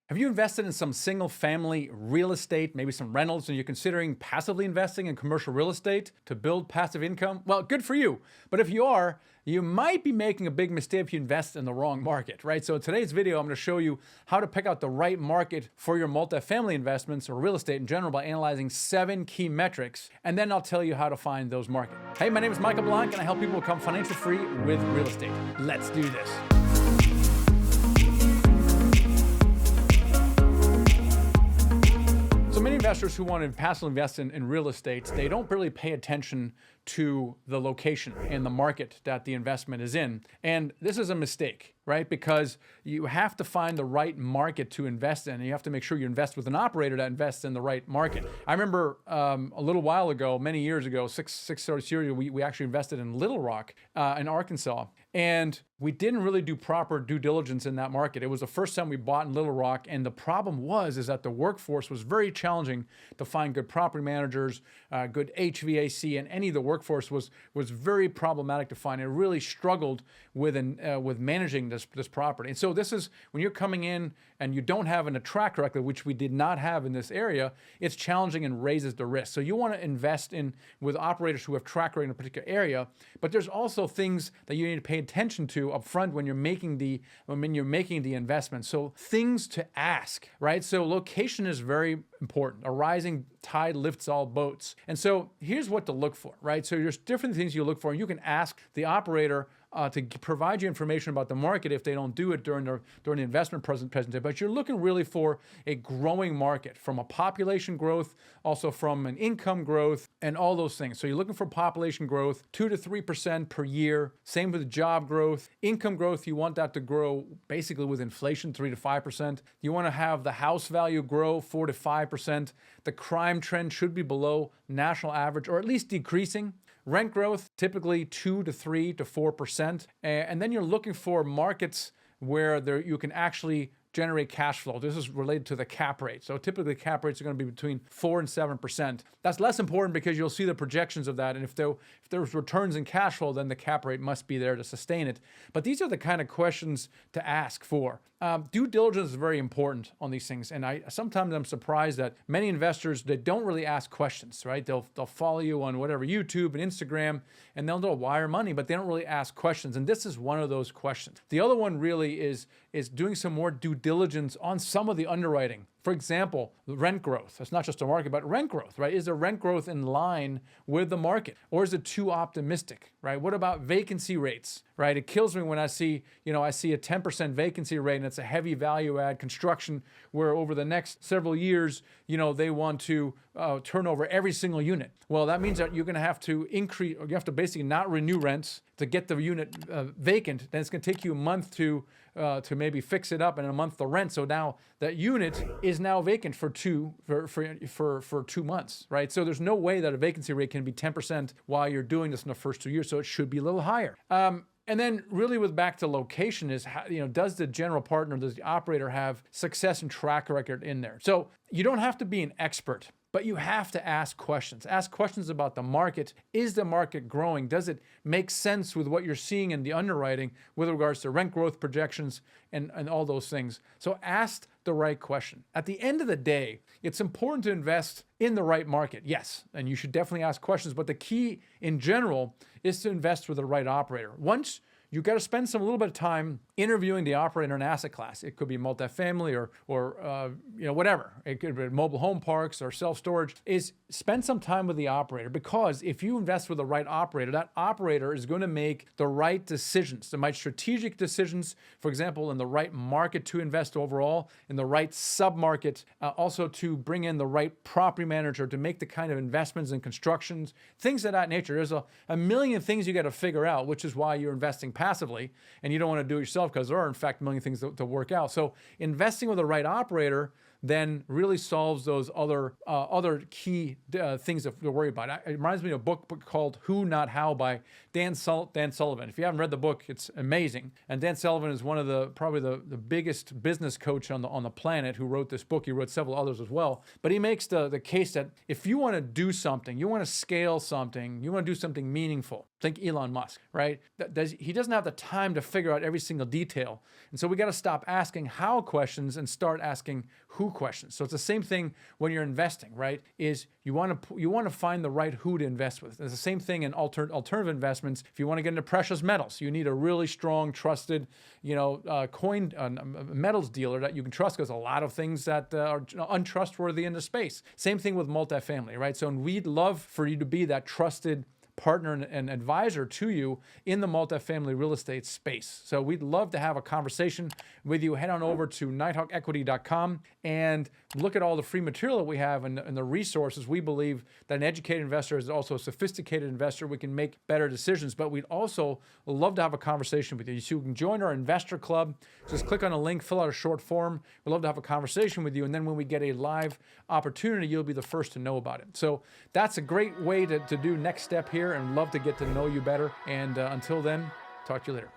Have you invested in some single family real estate, maybe some rentals, and you're considering passively investing in commercial real estate to build passive income? Well, good for you. But if you are, you might be making a big mistake if you invest in the wrong market, right? So in today's video, I'm going to show you how to pick out the right market for your multifamily investments or real estate in general by analyzing 7 key metrics. And then I'll tell you how to find those markets. Hey, my name is Michael Blanc, and I help people become financially free with real estate. Let's do this. So many investors who want to passively invest in real estate, they don't really pay attention to the location and the market that the investment is in. And this is a mistake, right? Because you have to find the right market to invest in. And you have to make sure you invest with an operator that invests in the right market. I remember a little while ago, many years ago, six years ago, we actually invested in Little Rock in Arkansas. And we didn't really do proper due diligence in that market. It was the first time we bought in Little Rock. And the problem was that the workforce was very challenging to find good property managers, good HVAC, and any of the workforce was very problematic to find. It really struggled with managing this property. And so this is when you're coming in and you don't have a track record, which we did not have in this area, it's challenging and raises the risk. So you want to invest with operators who have track record in a particular area, but there's also things that you need to pay attention to up front when you're making the investment. So things to ask, right? So location is very important. A rising tide lifts all boats. And so here's what to look for, right? So there's different things you look for. You can ask the operator to provide you information about the market if they don't do it during the investment presentation. But you're looking really for a growing market, from a population growth, also from an income growth, and all those things. So you're looking for population growth, 2 to 3% per year. Same with job growth. Income growth, you want that to grow basically with inflation, 3 to 5%. You want to have the house value grow 4 to 5%. The crime trend should be below national average, or at least decreasing. Rent growth, typically 2 to 3 to 4%. And then you're looking for markets where you can actually generate cash flow. This is related to the cap rate. So typically cap rates are going to be between 4 and 7%. That's less important because you'll see the projections of that. And if there's returns in cash flow, then the cap rate must be there to sustain it. But these are the kind of questions to ask for. Due diligence is very important on these things. And sometimes I'm surprised that many investors, they don't really ask questions, right? They'll follow you on whatever, YouTube and Instagram, and they'll wire money, but they don't really ask questions. And this is one of those questions. The other one really is doing some more due diligence on some of the underwriting. For example, rent growth. It's not just a market, but rent growth, right? Is the rent growth in line with the market, or is it too optimistic, right? What about vacancy rates, right? It kills me when I see a 10% vacancy rate and it's a heavy value add construction where over the next several years, they want to turn over every single unit. Well, that means that you're going to have to increase, or you have to basically not renew rents to get the unit vacant. Then it's going to take you a month to maybe fix it up, and a month the rent. So now that unit is now vacant for 2 months, right? So there's no way that a vacancy rate can be 10% while you're doing this in the first 2 years. So it should be a little higher. And then really back to location is, does the general partner, does the operator have success and track record in there? So you don't have to be an expert, but you have to ask questions. Ask questions about the market. Is the market growing? Does it make sense with what you're seeing in the underwriting with regards to rent growth projections and all those things? So ask the right question. At the end of the day, it's important to invest in the right market. Yes, and you should definitely ask questions, but the key in general is to invest with the right operator. Once you got to spend a little bit of time interviewing the operator in an asset class. It could be multifamily or whatever. It could be mobile home parks or self-storage. Is spend some time with the operator, because if you invest with the right operator, that operator is going to make the right decisions, the right strategic decisions, for example, in the right market to invest overall, in the right sub-market, also to bring in the right property manager to make the kind of investments in constructions, things of that nature. There's a million things you got to figure out, which is why you're investing passively, and you don't want to do it yourself because there are, in fact, a million things to work out. So investing with the right operator then really solves those other key things to worry about. It reminds me of a book called Who Not How by Dan Sullivan. If you haven't read the book, it's amazing. And Dan Sullivan is one of probably the biggest business coach on the planet who wrote this book. He wrote several others as well. But he makes the case that if you want to do something, you want to scale something, you want to do something meaningful, think Elon Musk, right? He doesn't have the time to figure out every single detail. And so we got to stop asking how questions and start asking who questions. So it's the same thing when you're investing, right? Is you want to find the right who to invest with. It's the same thing in alternative investments. If you want to get into precious metals, you need a really strong, trusted, metals dealer that you can trust, because a lot of things that are untrustworthy in the space. Same thing with multifamily, right? So we'd love for you to be that trusted partner and advisor to you in the multifamily real estate space. So we'd love to have a conversation with you. Head on over to nighthawkequity.com and look at all the free material that we have and the resources. We believe that an educated investor is also a sophisticated investor. We can make better decisions, but we'd also love to have a conversation with you. So you can join our investor club. Just click on a link, fill out a short form. We'd love to have a conversation with you. And then when we get a live opportunity, you'll be the first to know about it. So that's a great way to do next step here, and love to get to know you better. And until then, talk to you later.